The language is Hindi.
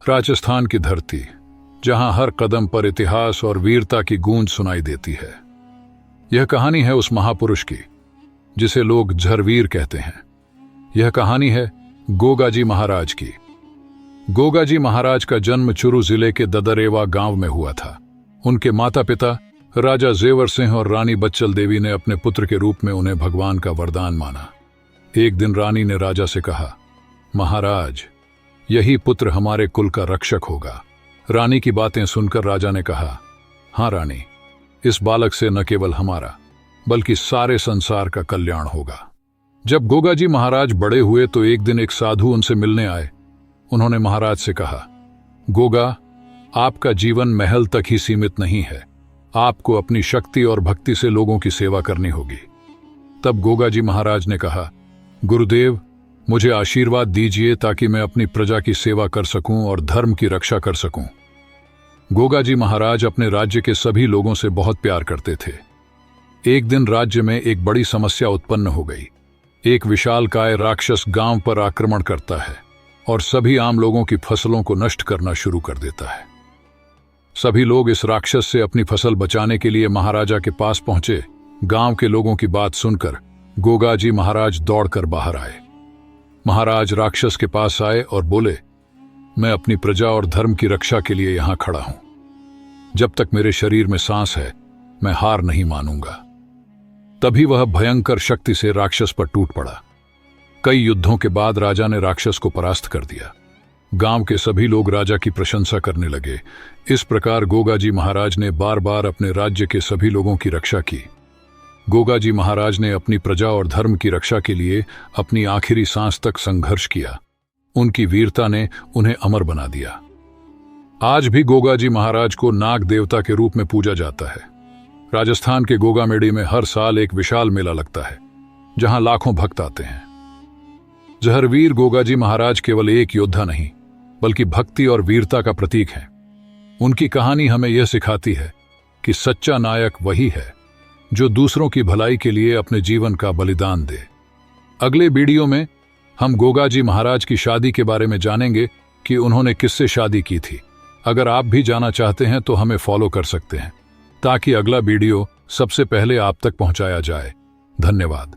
राजस्थान की धरती, जहां हर कदम पर इतिहास और वीरता की गूंज सुनाई देती है। यह कहानी है उस महापुरुष की जिसे लोग झरवीर कहते हैं। यह कहानी है गोगाजी महाराज की। गोगाजी महाराज का जन्म चुरू जिले के ददरेवा गांव में हुआ था। उनके माता पिता राजा जेवर सिंह और रानी बच्चल देवी ने अपने पुत्र के रूप में उन्हें भगवान का वरदान माना। एक दिन रानी ने राजा से कहा, महाराज, यही पुत्र हमारे कुल का रक्षक होगा। रानी की बातें सुनकर राजा ने कहा, हाँ रानी, इस बालक से न केवल हमारा बल्कि सारे संसार का कल्याण होगा। जब गोगाजी महाराज बड़े हुए तो एक दिन एक साधु उनसे मिलने आए। उन्होंने महाराज से कहा, गोगा, आपका जीवन महल तक ही सीमित नहीं है। आपको अपनी शक्ति और भक्ति से लोगों की सेवा करनी होगी। तब गोगाजी महाराज ने कहा, गुरुदेव, मुझे आशीर्वाद दीजिए ताकि मैं अपनी प्रजा की सेवा कर सकूं और धर्म की रक्षा कर सकूं। गोगाजी महाराज अपने राज्य के सभी लोगों से बहुत प्यार करते थे। एक दिन राज्य में एक बड़ी समस्या उत्पन्न हो गई। एक विशालकाय राक्षस गांव पर आक्रमण करता है और सभी आम लोगों की फसलों को नष्ट करना शुरू कर देता है। सभी लोग इस राक्षस से अपनी फसल बचाने के लिए महाराजा के पास पहुंचे। गांव के लोगों की बात सुनकर गोगाजी महाराज दौड़कर बाहर आए। महाराज राक्षस के पास आए और बोले, मैं अपनी प्रजा और धर्म की रक्षा के लिए यहां खड़ा हूं। जब तक मेरे शरीर में सांस है, मैं हार नहीं मानूंगा। तभी वह भयंकर शक्ति से राक्षस पर टूट पड़ा। कई युद्धों के बाद राजा ने राक्षस को परास्त कर दिया। गांव के सभी लोग राजा की प्रशंसा करने लगे। इस प्रकार गोगाजी महाराज ने बार बार अपने राज्य के सभी लोगों की रक्षा की। गोगाजी महाराज ने अपनी प्रजा और धर्म की रक्षा के लिए अपनी आखिरी सांस तक संघर्ष किया। उनकी वीरता ने उन्हें अमर बना दिया। आज भी गोगाजी महाराज को नाग देवता के रूप में पूजा जाता है। राजस्थान के गोगामेड़ी में हर साल एक विशाल मेला लगता है, जहां लाखों भक्त आते हैं। झरवीर गोगाजी महाराज केवल एक योद्धा नहीं, बल्कि भक्ति और वीरता का प्रतीक हैं। उनकी कहानी हमें यह सिखाती है कि सच्चा नायक वही है जो दूसरों की भलाई के लिए अपने जीवन का बलिदान दे। अगले वीडियो में हम गोगाजी महाराज की शादी के बारे में जानेंगे कि उन्होंने किससे शादी की थी। अगर आप भी जाना चाहते हैं तो हमें फॉलो कर सकते हैं ताकि अगला वीडियो सबसे पहले आप तक पहुंचाया जाए। धन्यवाद।